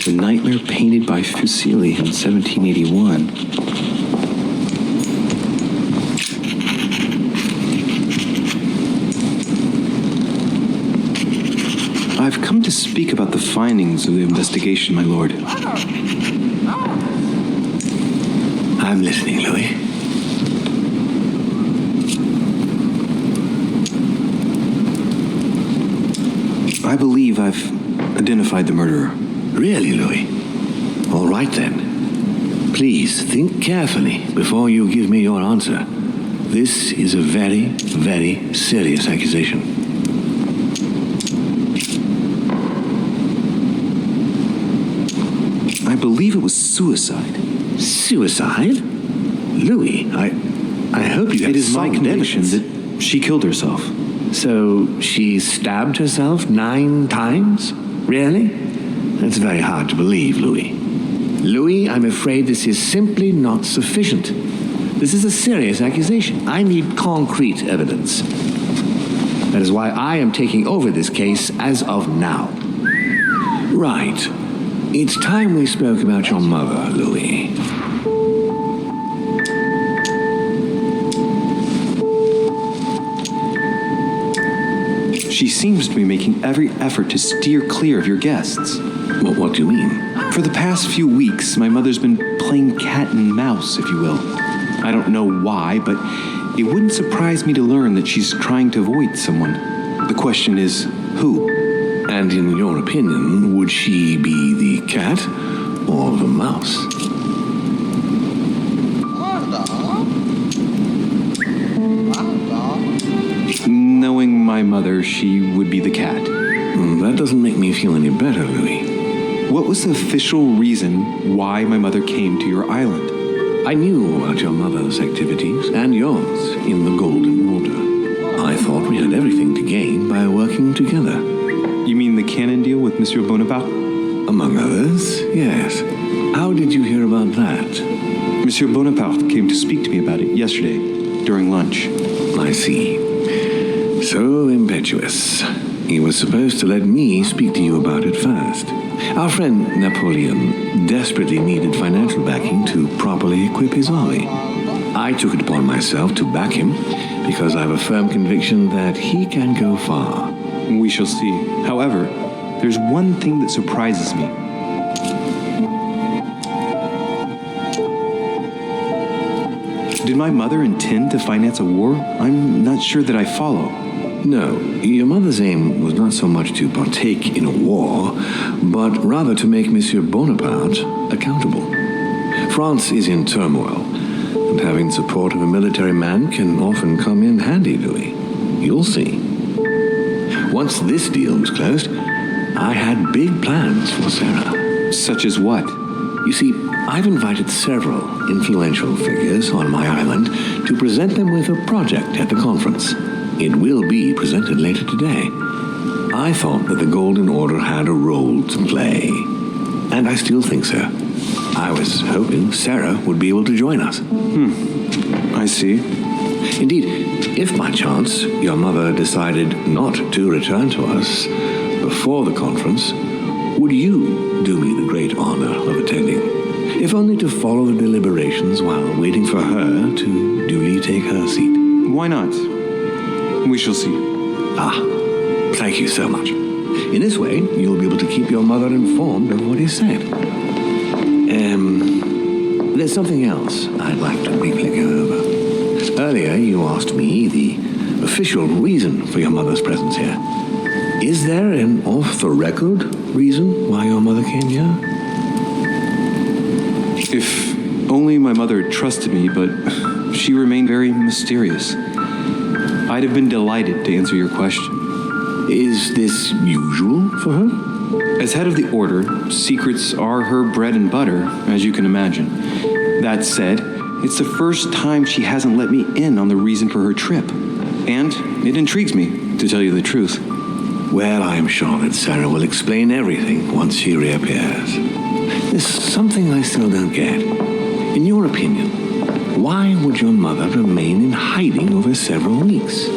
The nightmare painted by Fuseli in 1781. I've come to speak about the findings of the investigation, my lord. I'm listening, Louis. I believe I've identified the murderer. Really, Louis? All right, then. Please think carefully before you give me your answer. This is a very, very serious accusation. I believe it was suicide. Suicide? Louis, I hope you have It is my solid conviction evidence. that she killed herself. So she stabbed herself 9 times? Really? That's very hard to believe, Louis. Louis, I'm afraid this is simply not sufficient. This is a serious accusation. I need concrete evidence. That is why I am taking over this case as of now. Right. It's time we spoke about your mother, Louis. She seems to be making every effort to steer clear of your guests. What do you mean? For the past few weeks, my mother's been playing cat and mouse, if you will. I don't know why, but it wouldn't surprise me to learn that she's trying to avoid someone. The question is, who? And in your opinion, would she be the cat or the mouse? Knowing my mother, she would be the cat. That doesn't make me feel any better, Louis. What was the official reason why my mother came to your island? I knew about your mother's activities and yours in the Golden Order. I thought we had everything to gain by working together. You mean the canon deal with Monsieur Bonaparte? Among others, yes. How did you hear about that? Monsieur Bonaparte came to speak to me about it yesterday, during lunch. I see. So impetuous. He was supposed to let me speak to you about it first. Our friend Napoleon desperately needed financial backing to properly equip his army. I took it upon myself to back him because I have a firm conviction that he can go far. We shall see. However, there's one thing that surprises me. Did my mother intend to finance a war? I'm not sure that I follow. No, your mother's aim was not so much to partake in a war, but rather to make Monsieur Bonaparte accountable. France is in turmoil, and having the support of a military man can often come in handy, Louis. You'll see. Once this deal was closed, I had big plans for Sarah. Such as what? You see, I've invited several influential figures on my island to present them with a project at the conference. It will be presented later today. I thought that the Golden Order had a role to play. And I still think so. I was hoping Sarah would be able to join us. I see. Indeed, if by chance your mother decided not to return to us before the conference, would you do me the great honor of attending? If only to follow the deliberations while waiting for her to duly take her seat. Why not? We shall see. Thank you so much. In this way, you'll be able to keep your mother informed of what is said. There's something else I'd like to briefly go over. Earlier, you asked me the official reason for your mother's presence here. Is there an off-the-record reason why your mother came here? If only my mother trusted me, but she remained very mysterious. I'd have been delighted to answer your question. Is this usual for her? As head of the Order, secrets are her bread and butter, as you can imagine. That said, it's the first time she hasn't let me in on the reason for her trip. And it intrigues me, to tell you the truth. Well, I am sure that Sarah will explain everything once she reappears. There's something I still don't get. In your opinion, why would your mother remain in hiding over several weeks?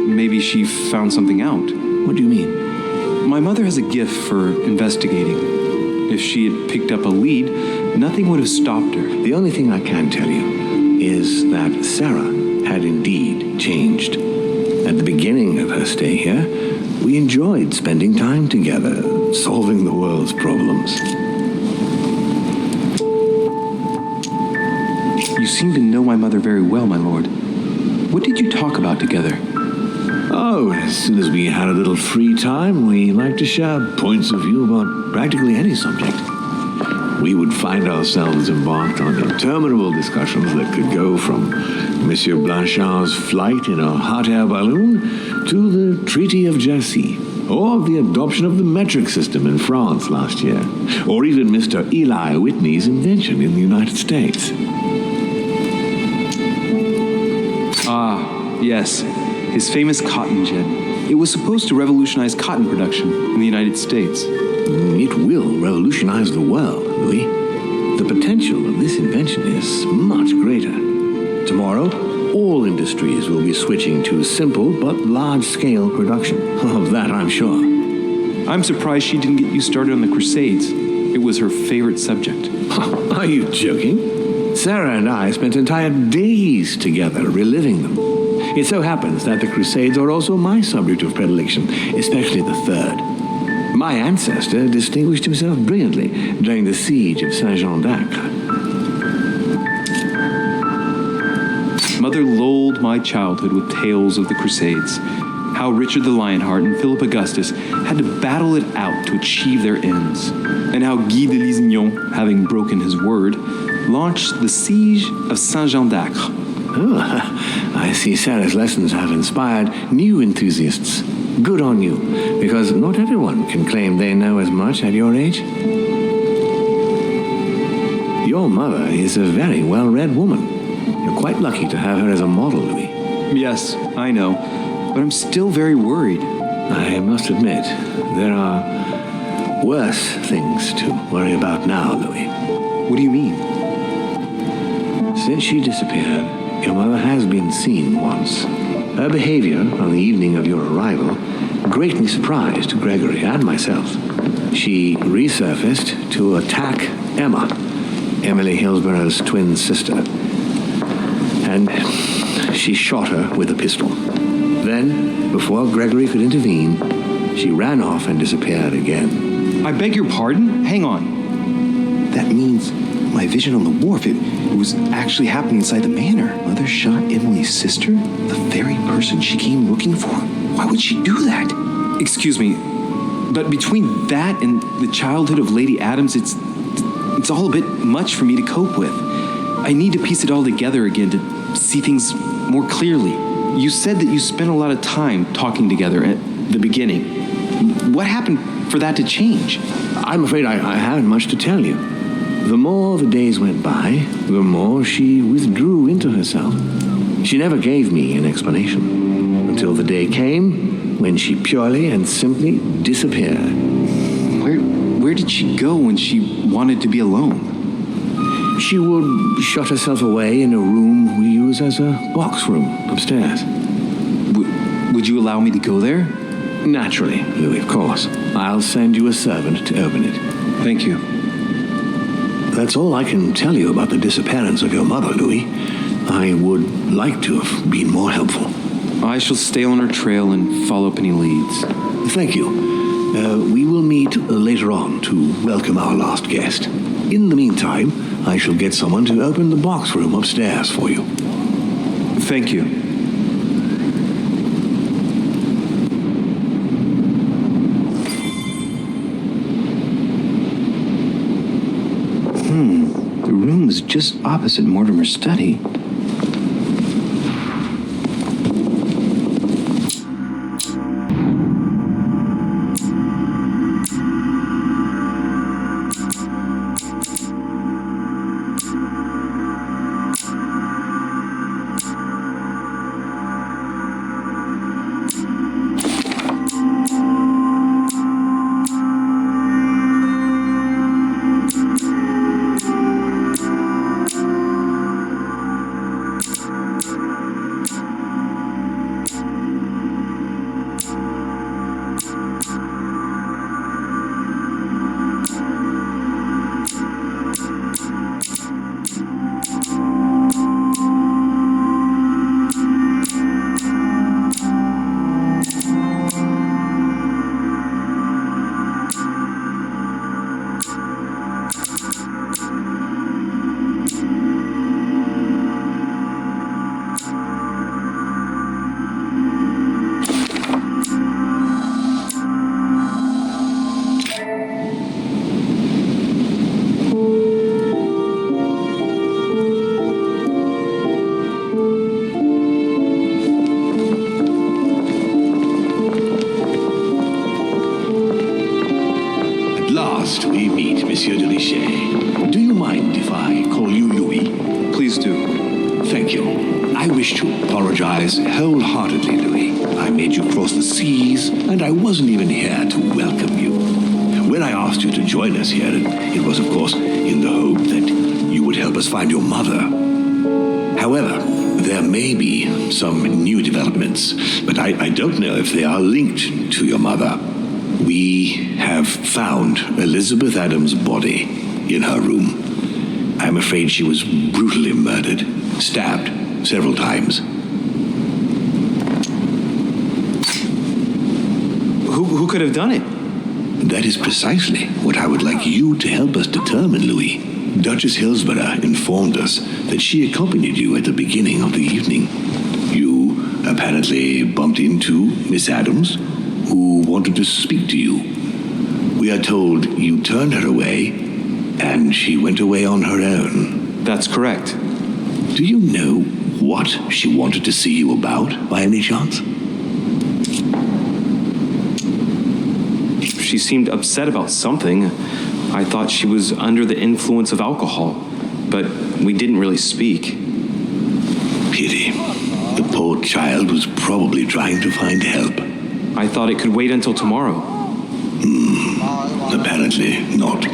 Maybe she she found something out. What do you mean? My mother has a gift for investigating. If she had picked up a lead, nothing would have stopped her. The only thing I can tell you is that Sarah had indeed changed. At the beginning of her stay here, we enjoyed spending time together, solving the world's problems. You seem to know my mother very well, my lord. What did you talk about together? Oh, as soon as we had a little free time, we liked to share points of view about practically any subject. We would find ourselves embarked on interminable discussions that could go from Monsieur Blanchard's flight in a hot air balloon to the Treaty of Jersey, or the adoption of the metric system in France last year, or even Mr. Eli Whitney's invention in the United States. Ah, yes. His famous cotton gin. It was supposed to revolutionize cotton production in the United States. It will revolutionize the world, Louis. The potential of this invention is much greater. Tomorrow, all industries will be switching to simple but large-scale production. Of that, I'm sure. I'm surprised she didn't get you started on the Crusades. It was her favorite subject. Are you joking? Sarah and I spent entire days together reliving them. It so happens that the Crusades are also my subject of predilection, especially the third. My ancestor distinguished himself brilliantly during the siege of Saint-Jean-d'Acre. Mother lulled my childhood with tales of the Crusades, how Richard the Lionheart and Philip Augustus had to battle it out to achieve their ends, and how Guy de Lusignan, having broken his word, launched the siege of Saint-Jean-d'Acre. Oh, I see Sarah's lessons have inspired new enthusiasts. Good on you, because not everyone can claim they know as much at your age. Your mother is a very well-read woman. You're quite lucky to have her as a model, Louis. Yes, I know, but I'm still very worried. I must admit, there are worse things to worry about now, Louis. What do you mean? Since she disappeared, your mother has been seen once. Her behavior on the evening of your arrival greatly surprised Gregory and myself. She resurfaced to attack Emma, Emily Hillsborough's twin sister. And she shot her with a pistol. Then, before Gregory could intervene, she ran off and disappeared again. I beg your pardon? Hang on. That means my vision on the wharf, it was actually happening inside the manor. Mother shot Emily's sister? The very person she came looking for? Why would she do that? Excuse me, but between that and the childhood of Lady Adams, it's all a bit much for me to cope with. I need to piece it all together again to see things more clearly. You said that you spent a lot of time talking together at the beginning. What happened for that to change? I'm afraid I haven't much to tell you. The more the days went by, the more she withdrew into herself. She never gave me an explanation, until the day came when she purely and simply disappeared. Where did she go when she wanted to be alone? She would shut herself away in a room we use as a box room upstairs. Would you allow me to go there? Naturally, Louis, of course. I'll send you a servant to open it. Thank you. That's all I can tell you about the disappearance of your mother, Louis. I would like to have been more helpful. I shall stay on her trail and follow up any leads. Thank you. We will meet later on to welcome our last guest. In the meantime, I shall get someone to open the box room upstairs for you. Thank you. The room was just opposite Mortimer's study. wish to apologize wholeheartedly, Louis. I made you cross the seas, and I wasn't even here to welcome you. When I asked you to join us here, it was, of course, in the hope that you would help us find your mother. However, there may be some new developments, but I don't know if they are linked to your mother. We have found Elizabeth Adams' body in her room. I'm afraid she was brutally murdered, stabbed several times. Who could have done it? That is precisely what I would like you to help us determine, Louis. Duchess Hillsborough informed us that she accompanied you at the beginning of the evening. You apparently bumped into Miss Adams, who wanted to speak to you. We are told you turned her away, and she went away on her own. That's correct. Do you know what she wanted to see you about, by any chance? She seemed upset about something. I thought she was under the influence of alcohol, but we didn't really speak. Pity. The poor child was probably trying to find help. I thought it could wait until tomorrow. Apparently not.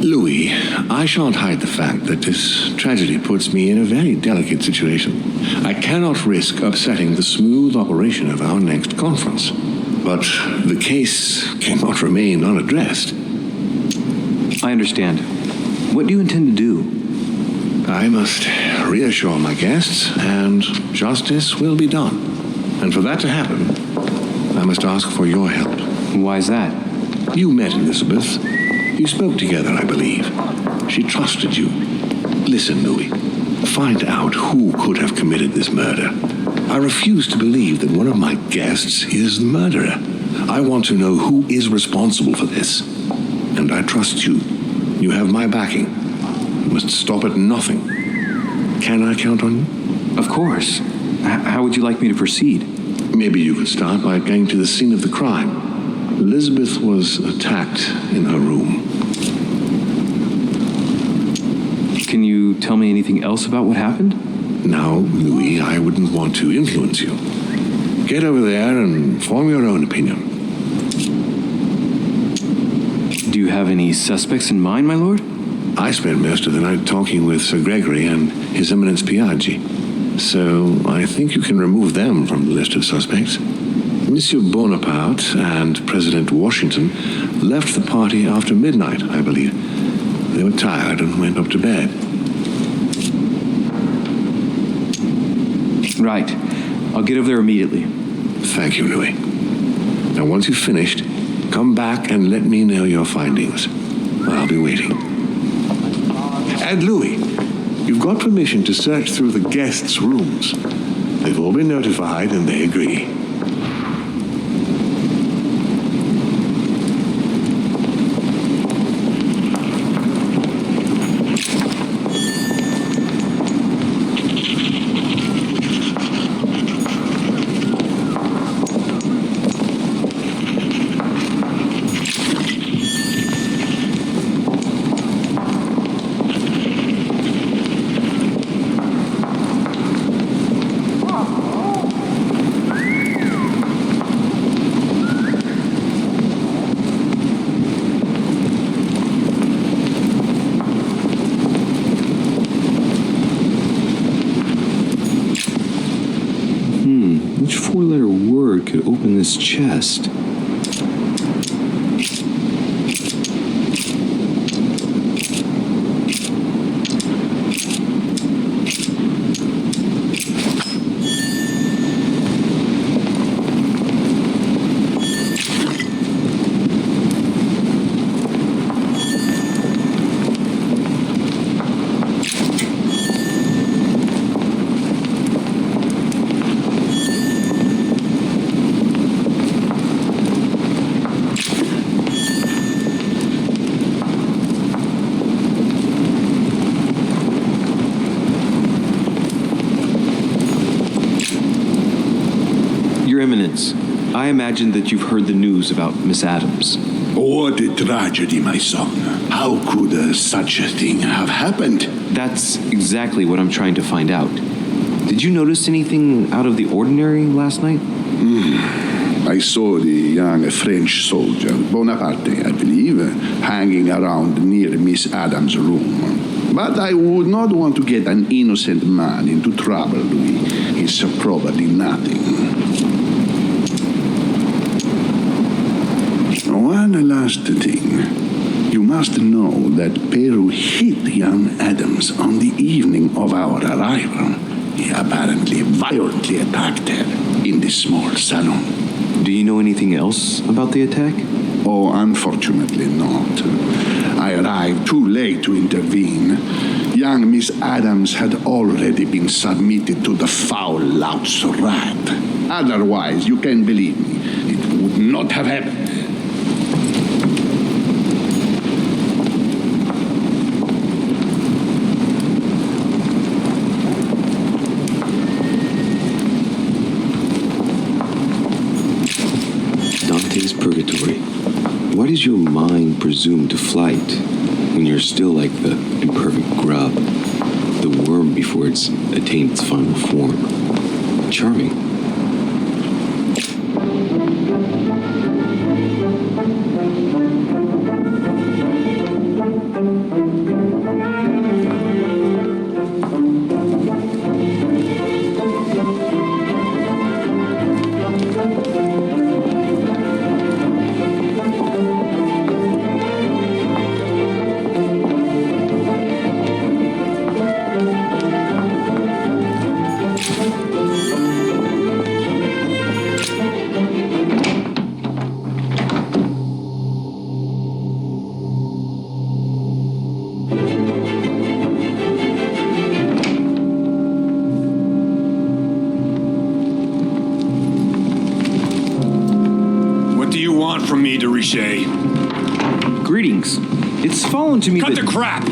Louis, I shan't hide the fact that this tragedy puts me in a very delicate situation. I cannot risk upsetting the smooth operation of our next conference. But the case cannot remain unaddressed. I understand. What do you intend to do? I must reassure my guests, and justice will be done. And for that to happen, I must ask for your help. Why is that? You met Elizabeth. You spoke together, I believe. She trusted you. Listen, Louis. Find out who could have committed this murder. I refuse to believe that one of my guests is the murderer. I want to know who is responsible for this. And I trust you. You have my backing. You must stop at nothing. Can I count on you? Of course. How would you like me to proceed? Maybe you could start by going to the scene of the crime. Elizabeth was attacked in her room. Can you tell me anything else about what happened? Now, Louis, I wouldn't want to influence you. Get over there and form your own opinion. Do you have any suspects in mind, my lord? I spent most of the night talking with Sir Gregory and His Eminence Piaggi, so I think you can remove them from the list of suspects. Monsieur Bonaparte and President Washington left the party after midnight, I believe. They were tired and went up to bed. Right. I'll get over there immediately. Thank you, Louis. Now, once you've finished, come back and let me know your findings. I'll be waiting. And Louis, you've got permission to search through the guests' rooms. They've all been notified and they agree. Which four-letter word could open this chest? Your Eminence, I imagine that you've heard the news about Miss Adams. What a tragedy, my son. How could such a thing have happened? That's exactly what I'm trying to find out. Did you notice anything out of the ordinary last night? I saw the young French soldier, Bonaparte, I believe, hanging around near Miss Adams' room. But I would not want to get an innocent man into trouble, Louis. It's probably nothing. One last thing. You must know that Peru hit young Adams on the evening of our arrival. He apparently violently attacked her in the small salon. Do you know anything else about the attack? Oh, unfortunately not. I arrived too late to intervene. Young Miss Adams had already been submitted to the foul lout's wrath. Otherwise, you can believe me, it would not have happened. Dante's Purgatory. Why does your mind presume to flight when you're still like the imperfect grub, the worm before it's attained its final form? Charming. From me, de Richet. Greetings. It's fallen to me Cut that... the crap!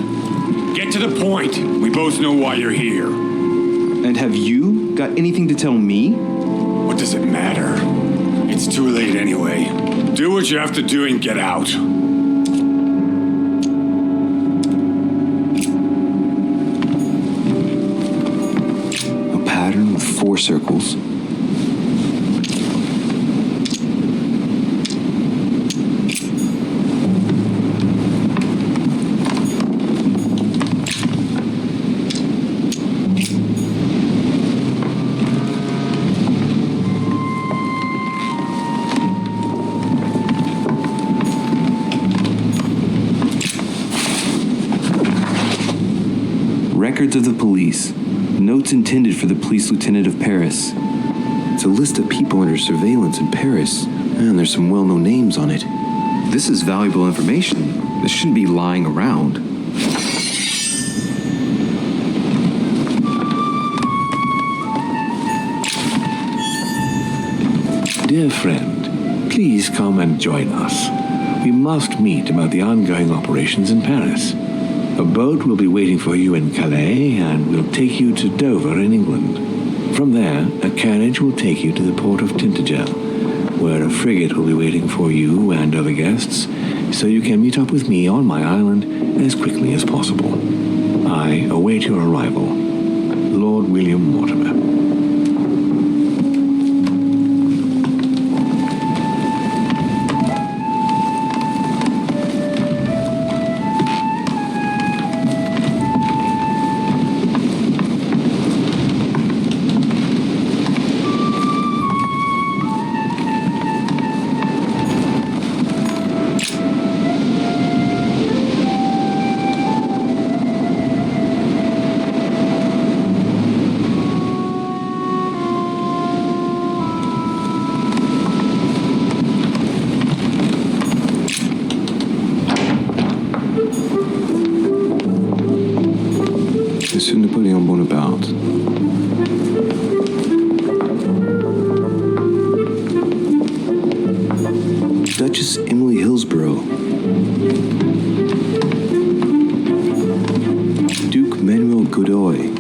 Get to the point. We both know why you're here. And have you got anything to tell me? What does it matter? It's too late anyway. Do what you have to do and get out. A pattern with 4 circles. Records of the police. Notes intended for the police lieutenant of Paris. It's a list of people under surveillance in Paris, and there's some well-known names on it. This is valuable information. This shouldn't be lying around. Dear friend, please come and join us. We must meet about the ongoing operations in Paris. A boat will be waiting for you in Calais and will take you to Dover in England. From there, a carriage will take you to the port of Tintagel, where a frigate will be waiting for you and other guests, so you can meet up with me on my island as quickly as possible. I await your arrival. Lord William Mortimer. Monsieur Napoleon Bonaparte. Duchess Emily Hillsborough. Duke Manuel Godoy.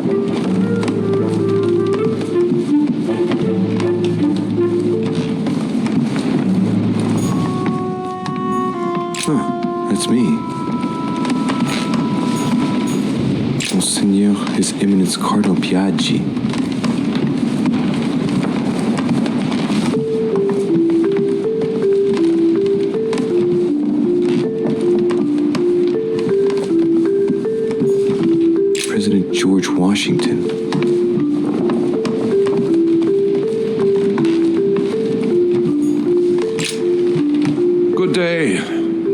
Monseigneur, His Eminence Cardinal Piaggi. President George Washington. Good day,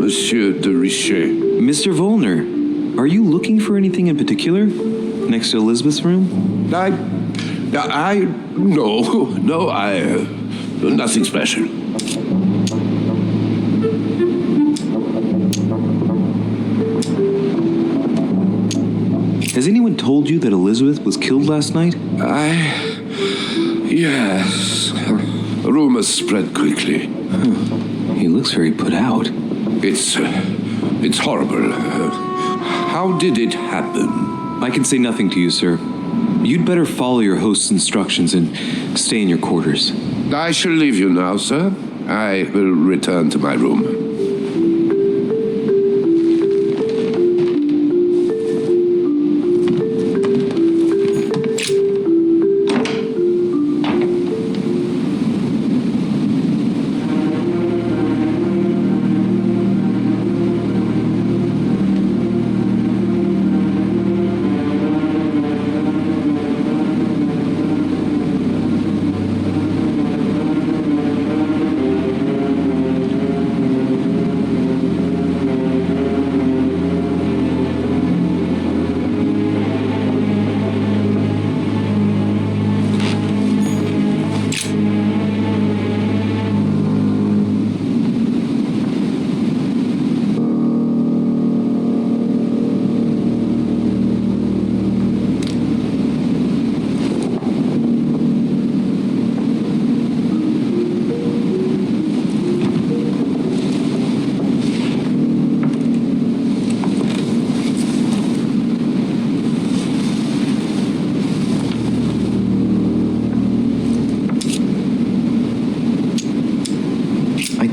Monsieur de Richet. Mr. Volner, are you looking for anything in particular? Next to Elizabeth's room? Nothing special. Has anyone told you that Elizabeth was killed last night? Yes. Rumors spread quickly. He looks very put out. It's horrible. How did it happen? I can say nothing to you, sir. You'd better follow your host's instructions and stay in your quarters. I shall leave you now, sir. I will return to my room.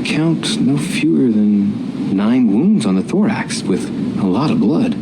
Count no fewer than 9 wounds on the thorax, with a lot of blood.